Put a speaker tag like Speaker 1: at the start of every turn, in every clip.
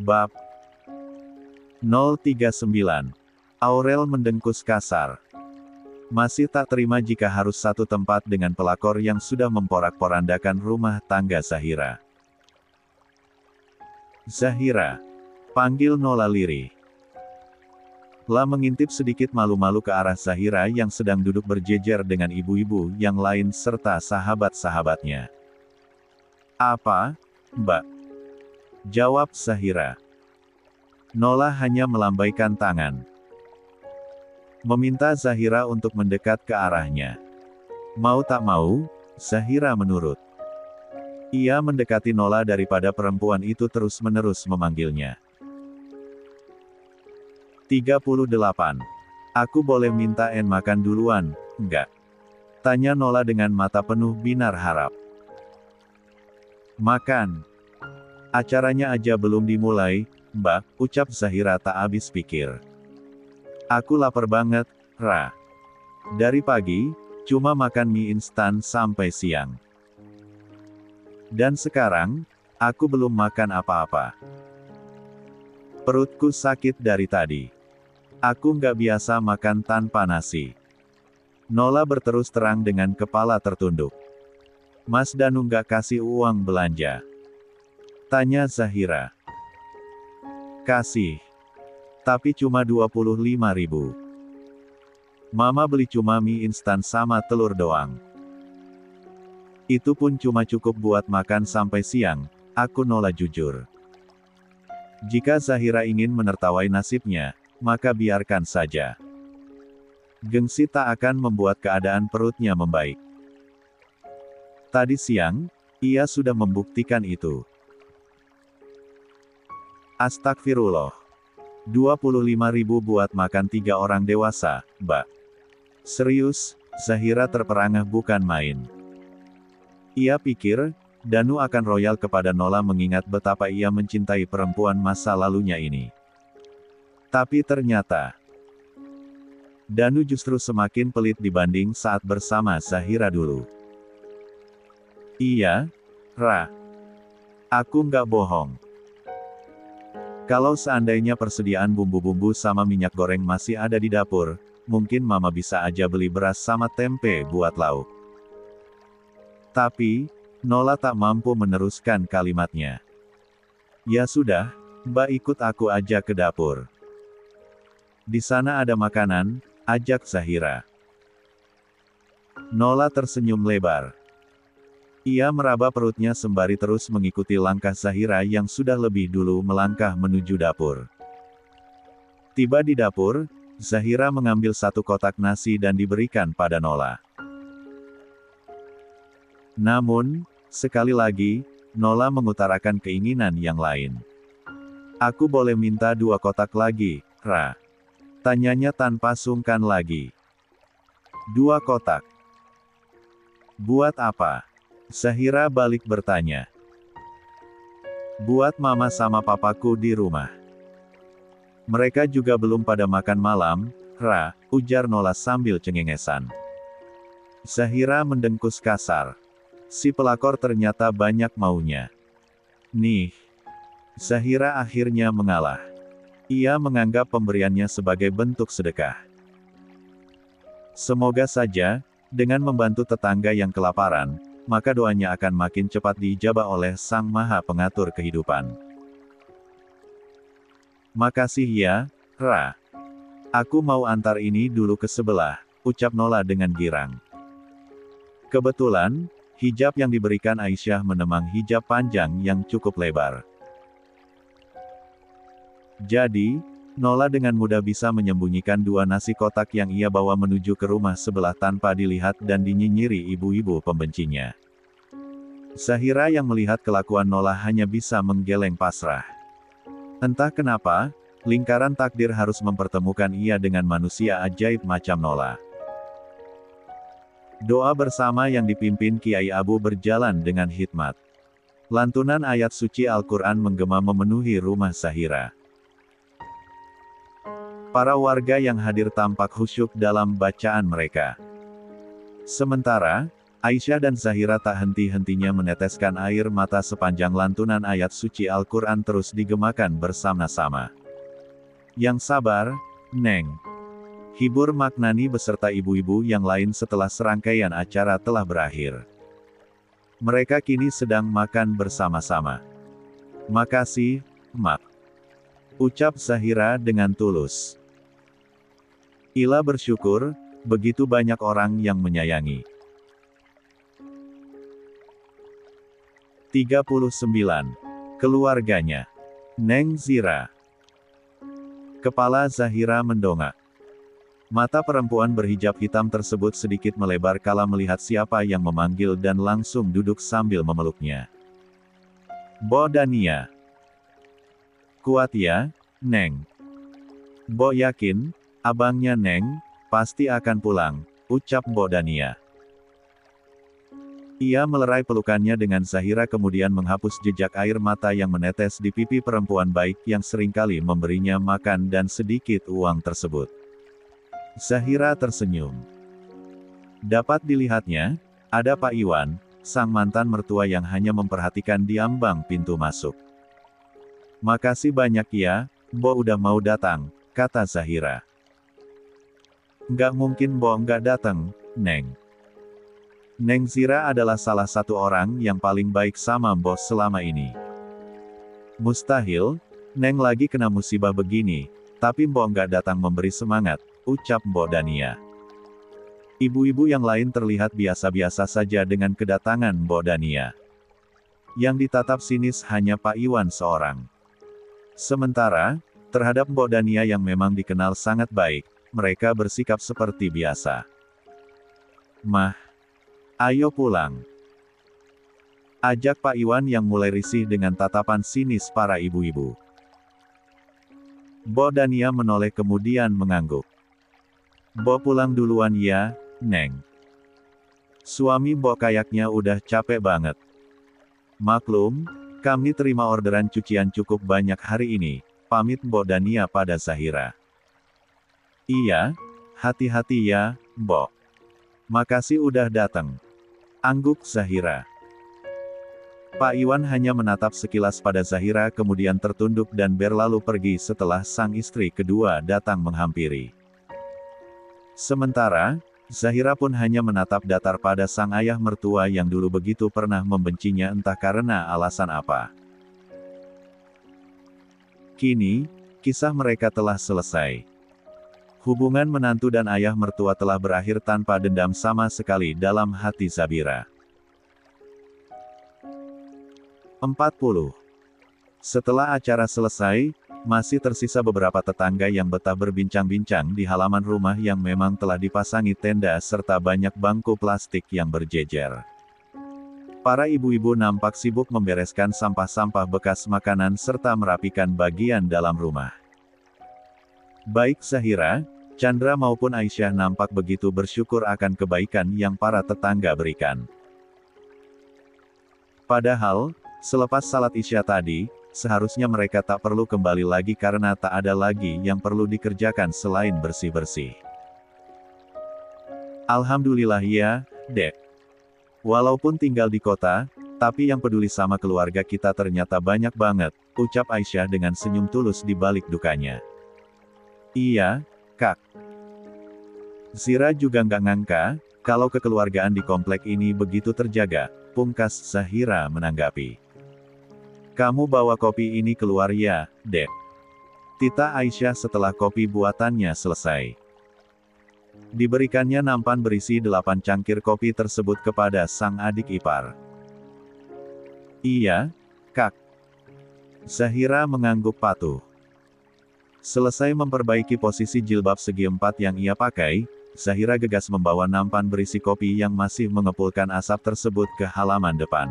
Speaker 1: Bab 039. Aurel mendengkus kasar. Masih tak terima jika harus satu tempat dengan pelakor yang sudah memporak-porandakan rumah tangga Zahira. Zahira, panggil Nola lirih. La mengintip sedikit malu-malu ke arah Zahira yang sedang duduk berjejer dengan ibu-ibu yang lain serta sahabat-sahabatnya. Apa, Mbak? Jawab Zahira. Nola hanya melambaikan tangan. Meminta Zahira untuk mendekat ke arahnya. Mau tak mau, Zahira menurut. Ia mendekati Nola daripada perempuan itu terus-menerus memanggilnya. 38. Aku boleh minta En makan duluan, enggak? Tanya Nola dengan mata penuh binar harap. Makan. Acaranya aja belum dimulai, Mbak, ucap Zahira tak habis pikir. Aku lapar banget, Ra. Dari pagi, cuma makan mie instan sampai siang. Dan sekarang, aku belum makan apa-apa. Perutku sakit dari tadi. Aku nggak biasa makan tanpa nasi. Nola berterus terang dengan kepala tertunduk. Mas Danu nggak kasih uang belanja? Tanya Zahira. Kasih. Tapi cuma 25.000. Mama beli cuma mie instan sama telur doang. Itu pun cuma cukup buat makan sampai siang, aku Nola jujur. Jika Zahira ingin menertawai nasibnya, maka biarkan saja. Gengsi tak akan membuat keadaan perutnya membaik. Tadi siang, ia sudah membuktikan itu. Astagfirullah. 25.000 buat makan 3 orang dewasa, Mbak. Serius, Zahira terperangah bukan main. Ia pikir, Danu akan royal kepada Nola mengingat betapa ia mencintai perempuan masa lalunya ini. Tapi ternyata, Danu justru semakin pelit dibanding saat bersama Zahira dulu. Iya, Ra. Aku nggak bohong. Kalau seandainya persediaan bumbu-bumbu sama minyak goreng masih ada di dapur, mungkin Mama bisa aja beli beras sama tempe buat lauk. Tapi, Nola tak mampu meneruskan kalimatnya. Ya sudah, Mbak ikut aku aja ke dapur. Di sana ada makanan, ajak Zahira. Nola tersenyum lebar. Ia meraba perutnya sembari terus mengikuti langkah Zahira yang sudah lebih dulu melangkah menuju dapur. Tiba di dapur, Zahira mengambil 1 kotak nasi dan diberikan pada Nola. Namun, sekali lagi, Nola mengutarakan keinginan yang lain. Aku boleh minta 2 kotak lagi, Ra? Tanyanya tanpa sungkan lagi. 2 kotak. Buat apa? Zahira balik bertanya. Buat Mama sama Papaku di rumah. Mereka juga belum pada makan malam, Ra, ujar Nola sambil cengengesan. Zahira mendengkus kasar. Si pelakor ternyata banyak maunya. Nih. Zahira akhirnya mengalah. Ia menganggap pemberiannya sebagai bentuk sedekah. Semoga saja, dengan membantu tetangga yang kelaparan, maka doanya akan makin cepat diijabah oleh Sang Maha Pengatur kehidupan. Makasih ya, Ra. Aku mau antar ini dulu ke sebelah, ucap Nola dengan girang. Kebetulan, hijab yang diberikan Aisyah menemang hijab panjang yang cukup lebar. Jadi, Nola dengan mudah bisa menyembunyikan 2 nasi kotak yang ia bawa menuju ke rumah sebelah tanpa dilihat dan dinyinyiri ibu-ibu pembencinya. Zahira yang melihat kelakuan Nola hanya bisa menggeleng pasrah. Entah kenapa, lingkaran takdir harus mempertemukan ia dengan manusia ajaib macam Nola. Doa bersama yang dipimpin Kiai Abu berjalan dengan hikmat. Lantunan ayat suci Al-Quran menggema memenuhi rumah Zahira. Para warga yang hadir tampak khusyuk dalam bacaan mereka. Sementara, Aisyah dan Zahira tak henti-hentinya meneteskan air mata sepanjang lantunan ayat suci Al-Quran terus digemakan bersama-sama. Yang sabar, Neng. Hibur Maknani beserta ibu-ibu yang lain setelah serangkaian acara telah berakhir. Mereka kini sedang makan bersama-sama. Makasih, Mak. Ucap Zahira dengan tulus. Ila bersyukur, begitu banyak orang yang menyayangi. 39. Keluarganya. Neng Zira. Kepala Zahira mendongak. Mata perempuan berhijab hitam tersebut sedikit melebar kala melihat siapa yang memanggil dan langsung duduk sambil memeluknya. Bo Dania. Kuat ya, Neng. Bo yakin, abangnya Neng, pasti akan pulang, ucap Bo Dania. Ia melerai pelukannya dengan Zahira kemudian menghapus jejak air mata yang menetes di pipi perempuan baik yang seringkali memberinya makan dan sedikit uang tersebut. Zahira tersenyum. Dapat dilihatnya, ada Pak Iwan, sang mantan mertua yang hanya memperhatikan di ambang pintu masuk. Makasih banyak ya, Bo udah mau datang, kata Zahira. Nggak mungkin Bo nggak datang, Neng. Neng Zira adalah salah satu orang yang paling baik sama Bo selama ini. Mustahil, Neng lagi kena musibah begini, tapi Bo nggak datang memberi semangat, ucap Bo Dania. Ibu-ibu yang lain terlihat biasa-biasa saja dengan kedatangan Bo Dania. Yang ditatap sinis hanya Pak Iwan seorang. Sementara, terhadap Bo Dania yang memang dikenal sangat baik, mereka bersikap seperti biasa. Mah, ayo pulang. Ajak Pak Iwan yang mulai risih dengan tatapan sinis para ibu-ibu. Bo Dania menoleh kemudian mengangguk. Bo pulang duluan ya, Neng. Suami Bo kayaknya udah capek banget. Maklum, kami terima orderan cucian cukup banyak hari ini, pamit Bo Dania pada Zahira. Iya, hati-hati ya, Bo. Makasih udah datang. Angguk Zahira. Pak Iwan hanya menatap sekilas pada Zahira kemudian tertunduk dan berlalu pergi setelah sang istri kedua datang menghampiri. Sementara, Zahira pun hanya menatap datar pada sang ayah mertua yang dulu begitu pernah membencinya entah karena alasan apa. Kini, kisah mereka telah selesai. Hubungan menantu dan ayah mertua telah berakhir tanpa dendam sama sekali dalam hati Zabira. 40. Setelah acara selesai, masih tersisa beberapa tetangga yang betah berbincang-bincang di halaman rumah yang memang telah dipasangi tenda serta banyak bangku plastik yang berjejer. Para ibu-ibu nampak sibuk membereskan sampah-sampah bekas makanan serta merapikan bagian dalam rumah. Baik Zahira, Chandra maupun Aisyah nampak begitu bersyukur akan kebaikan yang para tetangga berikan. Padahal, selepas salat Isya tadi, seharusnya mereka tak perlu kembali lagi karena tak ada lagi yang perlu dikerjakan selain bersih-bersih. Alhamdulillah ya, Dek. Walaupun tinggal di kota, tapi yang peduli sama keluarga kita ternyata banyak banget, ucap Aisyah dengan senyum tulus di balik dukanya. Iya, Kak. Zira juga nggak ngangka, kalau kekeluargaan di komplek ini begitu terjaga, pungkas Zahira menanggapi. Kamu bawa kopi ini keluar ya, Dek. Tita Aisyah setelah kopi buatannya selesai. Diberikannya nampan berisi 8 cangkir kopi tersebut kepada sang adik ipar. Iya, Kak. Zahira mengangguk patuh. Selesai memperbaiki posisi jilbab segi 4 yang ia pakai, Zahira gegas membawa nampan berisi kopi yang masih mengepulkan asap tersebut ke halaman depan.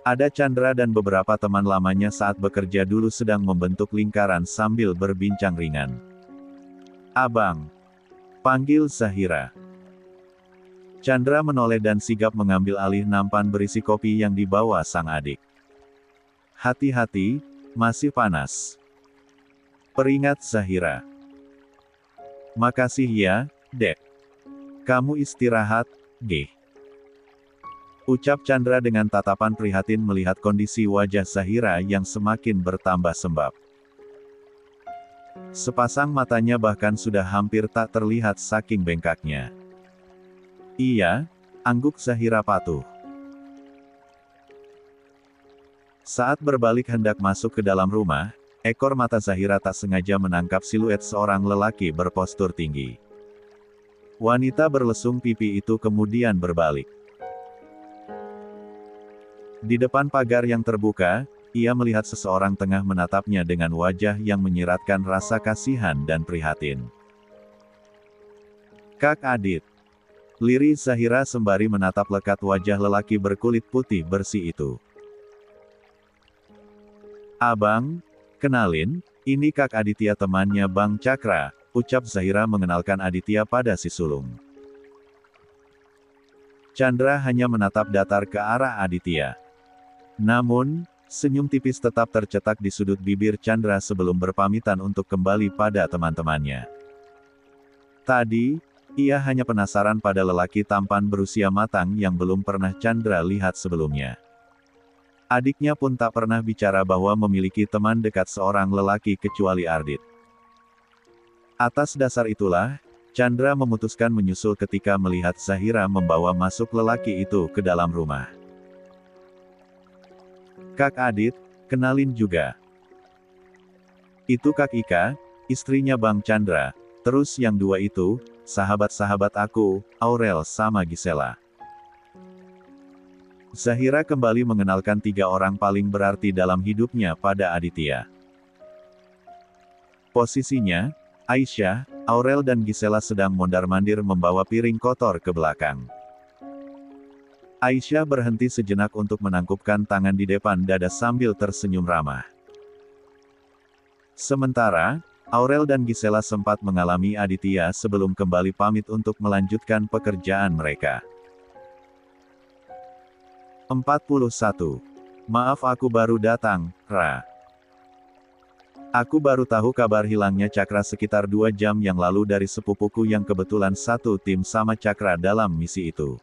Speaker 1: Ada Chandra dan beberapa teman lamanya saat bekerja dulu sedang membentuk lingkaran sambil berbincang ringan. Abang. Panggil Zahira. Chandra menoleh dan sigap mengambil alih nampan berisi kopi yang dibawa sang adik. Hati-hati, masih panas. Peringat Zahira. Makasih ya, Dek. Kamu istirahat, Gih. Ucap Chandra dengan tatapan prihatin melihat kondisi wajah Zahira yang semakin bertambah sembab. Sepasang matanya bahkan sudah hampir tak terlihat saking bengkaknya. Iya, angguk Zahira patuh. Saat berbalik hendak masuk ke dalam rumah, ekor mata Zahira tak sengaja menangkap siluet seorang lelaki berpostur tinggi. Wanita berlesung pipi itu kemudian berbalik. Di depan pagar yang terbuka, ia melihat seseorang tengah menatapnya dengan wajah yang menyiratkan rasa kasihan dan prihatin. Kak Adit. Lirih Zahira sembari menatap lekat wajah lelaki berkulit putih bersih itu. Abang, kenalin, ini Kak Aditya temannya Bang Cakra, ucap Zahira mengenalkan Aditya pada si sulung. Chandra hanya menatap datar ke arah Aditya. Namun, senyum tipis tetap tercetak di sudut bibir Chandra sebelum berpamitan untuk kembali pada teman-temannya. Tadi, ia hanya penasaran pada lelaki tampan berusia matang yang belum pernah Chandra lihat sebelumnya. Adiknya pun tak pernah bicara bahwa memiliki teman dekat seorang lelaki kecuali Ardit. Atas dasar itulah, Chandra memutuskan menyusul ketika melihat Zahira membawa masuk lelaki itu ke dalam rumah. Kak Adit, kenalin juga. Itu Kak Ika, istrinya Bang Chandra, terus yang dua itu, sahabat-sahabat aku, Aurel sama Gisela. Zahira kembali mengenalkan tiga orang paling berarti dalam hidupnya pada Aditya. Posisinya, Aisyah, Aurel dan Gisela sedang mondar-mandir membawa piring kotor ke belakang. Aisyah berhenti sejenak untuk menangkupkan tangan di depan dada sambil tersenyum ramah. Sementara, Aurel dan Gisela sempat mengalami Aditya sebelum kembali pamit untuk melanjutkan pekerjaan mereka. 41. Maaf aku baru datang, Ra. Aku baru tahu kabar hilangnya Cakra sekitar 2 jam yang lalu dari sepupuku yang kebetulan satu tim sama Cakra dalam misi itu.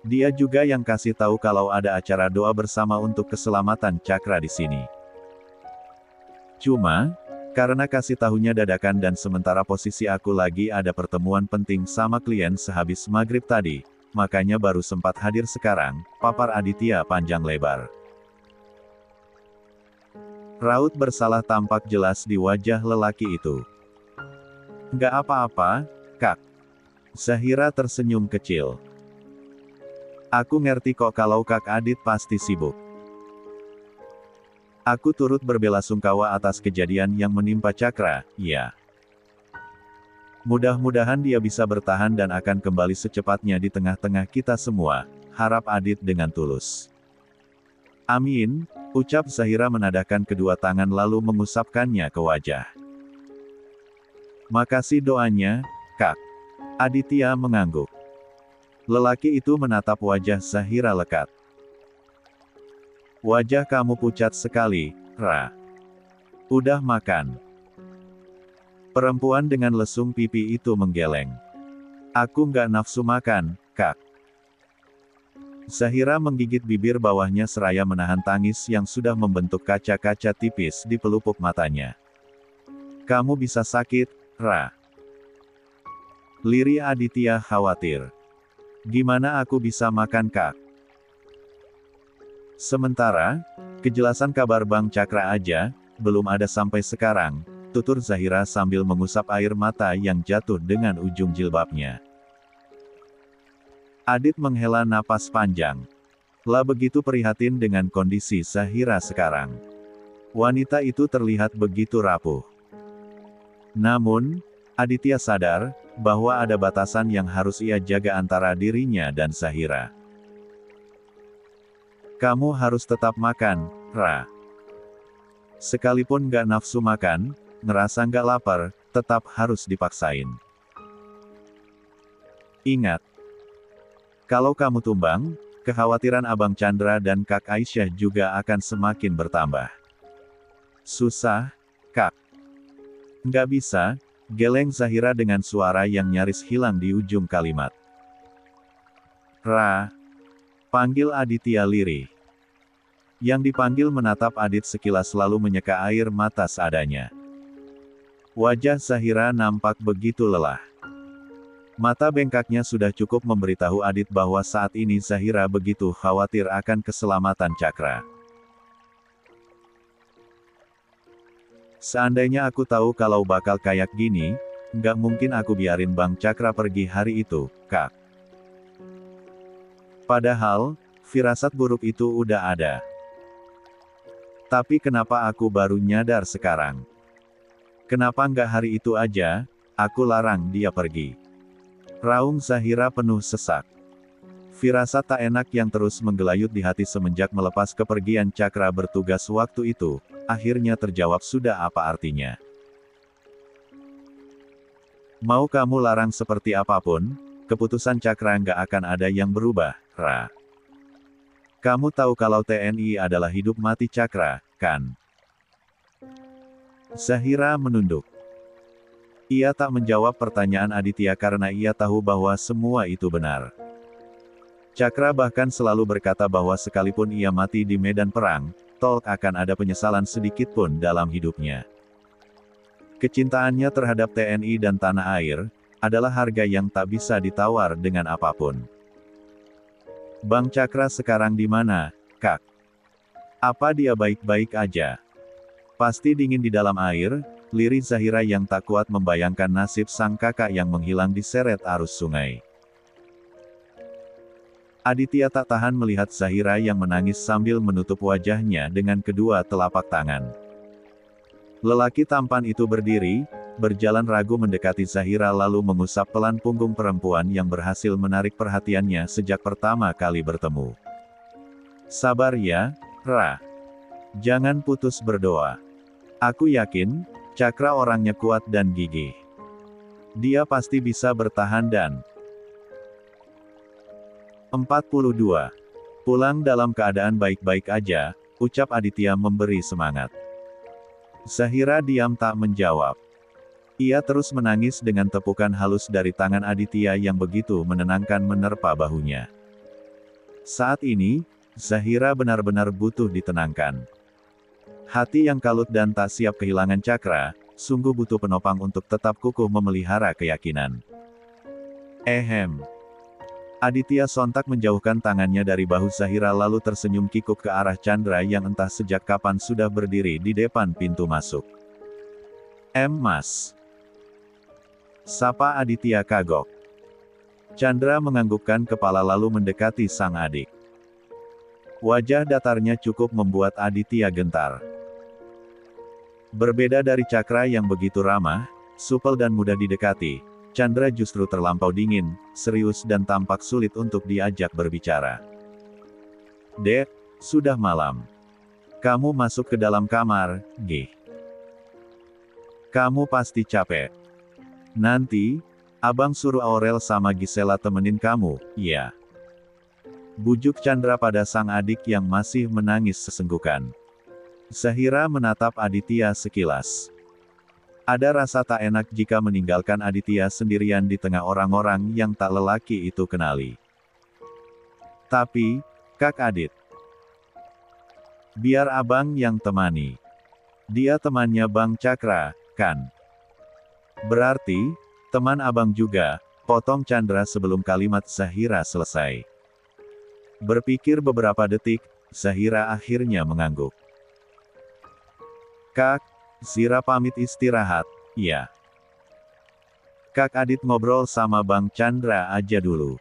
Speaker 1: Dia juga yang kasih tahu kalau ada acara doa bersama untuk keselamatan Cakra di sini. Cuma, karena kasih tahunya dadakan dan sementara posisi aku lagi ada pertemuan penting sama klien sehabis maghrib tadi, makanya baru sempat hadir sekarang, papar Aditya panjang lebar. Raut bersalah tampak jelas di wajah lelaki itu. Nggak apa-apa, Kak. Zahira tersenyum kecil. Aku ngerti kok kalau Kak Adit pasti sibuk. Aku turut berbelasungkawa atas kejadian yang menimpa Cakra, ya. Mudah-mudahan dia bisa bertahan dan akan kembali secepatnya di tengah-tengah kita semua, harap Adit dengan tulus. Amin, ucap Zahira menadahkan kedua tangan lalu mengusapkannya ke wajah. Makasih doanya, Kak. Aditya mengangguk. Lelaki itu menatap wajah Zahira lekat. Wajah kamu pucat sekali, Ra. Udah makan? Perempuan dengan lesung pipi itu menggeleng. Aku nggak nafsu makan, Kak. Zahira menggigit bibir bawahnya seraya menahan tangis yang sudah membentuk kaca-kaca tipis di pelupuk matanya. Kamu bisa sakit, Ra. Lirih Aditya khawatir. Gimana aku bisa makan, Kak? Sementara, kejelasan kabar Bang Cakra aja, belum ada sampai sekarang, tutur Zahira sambil mengusap air mata yang jatuh dengan ujung jilbabnya. Adit menghela napas panjang. Lah begitu prihatin dengan kondisi Zahira sekarang. Wanita itu terlihat begitu rapuh. Namun, Aditya sadar, bahwa ada batasan yang harus ia jaga antara dirinya dan Zahira. Kamu harus tetap makan, Ra. Sekalipun gak nafsu makan, ngerasa nggak lapar, tetap harus dipaksain. Ingat, kalau kamu tumbang, kekhawatiran Abang Chandra dan Kak Aisyah juga akan semakin bertambah. Susah, Kak. Nggak bisa, geleng Zahira dengan suara yang nyaris hilang di ujung kalimat. Ra. Panggil Aditya lirih. Yang dipanggil menatap Adit sekilas lalu menyeka air mata seadanya. Wajah Zahira nampak begitu lelah. Mata bengkaknya sudah cukup memberitahu Adit bahwa saat ini Zahira begitu khawatir akan keselamatan Cakra. Seandainya aku tahu kalau bakal kayak gini, nggak mungkin aku biarin Bang Cakra pergi hari itu, Kak. Padahal, firasat buruk itu udah ada. Tapi kenapa aku baru nyadar sekarang? Kenapa nggak hari itu aja, aku larang dia pergi? Raung Zahira penuh sesak. Firasat tak enak yang terus menggelayut di hati semenjak melepas kepergian Cakra bertugas waktu itu, akhirnya terjawab sudah apa artinya. Mau kamu larang seperti apapun, keputusan Cakra nggak akan ada yang berubah, Ra. Kamu tahu kalau TNI adalah hidup mati Cakra, kan? Zahira menunduk. Ia tak menjawab pertanyaan Aditya karena ia tahu bahwa semua itu benar. Cakra bahkan selalu berkata bahwa sekalipun ia mati di medan perang, toh akan ada penyesalan sedikit pun dalam hidupnya. Kecintaannya terhadap TNI dan tanah air, adalah harga yang tak bisa ditawar dengan apapun. Bang Cakra sekarang di mana, Kak? Apa dia baik-baik aja? Pasti dingin di dalam air, lirih Zahira yang tak kuat membayangkan nasib sang kakak yang menghilang diseret arus sungai. Aditya tak tahan melihat Zahira yang menangis sambil menutup wajahnya dengan kedua telapak tangan. Lelaki tampan itu berdiri, berjalan ragu mendekati Zahira lalu mengusap pelan punggung perempuan yang berhasil menarik perhatiannya sejak pertama kali bertemu. Sabar ya, Ra. Jangan putus berdoa. Aku yakin, Cakra orangnya kuat dan gigih. Dia pasti bisa bertahan dan 42. Pulang dalam keadaan baik-baik aja, ucap Aditya memberi semangat. Zahira diam tak menjawab. Ia terus menangis dengan tepukan halus dari tangan Aditya yang begitu menenangkan menerpa bahunya. Saat ini, Zahira benar-benar butuh ditenangkan. Hati yang kalut dan tak siap kehilangan Cakra, sungguh butuh penopang untuk tetap kukuh memelihara keyakinan. Aditya sontak menjauhkan tangannya dari bahu Zahira lalu tersenyum kikuk ke arah Chandra yang entah sejak kapan sudah berdiri di depan pintu masuk. Mas. Sapa Aditya kagok. Chandra menganggukkan kepala lalu mendekati sang adik. Wajah datarnya cukup membuat Aditya gentar. Berbeda dari Cakra yang begitu ramah, supel dan mudah didekati, Chandra justru terlampau dingin, serius dan tampak sulit untuk diajak berbicara. Dek, sudah malam. Kamu masuk ke dalam kamar, G. Kamu pasti capek. Nanti, Abang suruh Aurel sama Gisela temenin kamu, ya. Bujuk Chandra pada sang adik yang masih menangis sesenggukan. Zahira menatap Aditya sekilas. Ada rasa tak enak jika meninggalkan Aditya sendirian di tengah orang-orang yang tak lelaki itu kenali. Tapi, Kak Adit. Biar abang yang temani. Dia temannya Bang Cakra, kan? Berarti, teman abang juga, potong Chandra sebelum kalimat Zahira selesai. Berpikir beberapa detik, Zahira akhirnya mengangguk. Kak, Zira pamit istirahat, ya. Kak Adit ngobrol sama Bang Chandra aja dulu.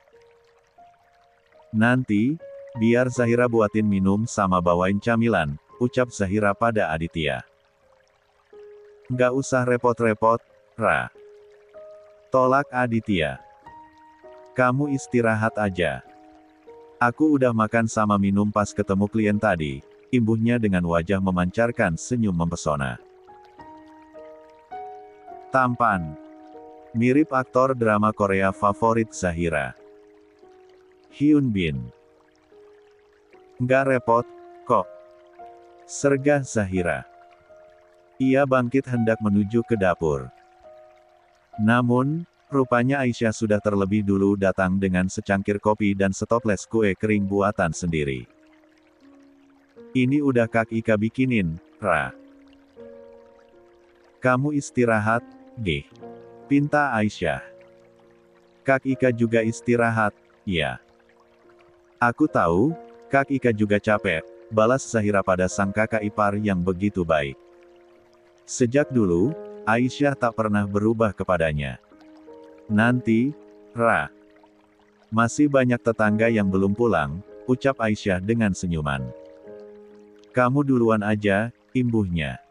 Speaker 1: Nanti, biar Zahira buatin minum sama bawain camilan, ucap Zahira pada Aditya. Nggak usah repot-repot, Ra. Tolak Aditya. Kamu istirahat aja. Aku udah makan sama minum pas ketemu klien tadi, imbuhnya dengan wajah memancarkan senyum mempesona. Tampan. Mirip aktor drama Korea favorit Zahira. Hyun Bin. Nggak repot, kok. Sergah Zahira. Ia bangkit hendak menuju ke dapur. Namun, Rupanya Aisyah sudah terlebih dulu datang dengan secangkir kopi dan setoples kue kering buatan sendiri. Ini udah Kak Ika bikinin, Ra. Kamu istirahat, deh. Pinta Aisyah. Kak Ika juga istirahat, ya. Aku tahu, Kak Ika juga capek, balas Zahira pada sang kakak ipar yang begitu baik. Sejak dulu, Aisyah tak pernah berubah kepadanya. Nanti, Ra. Masih banyak tetangga yang belum pulang, ucap Aisyah dengan senyuman. Kamu duluan aja, imbuhnya.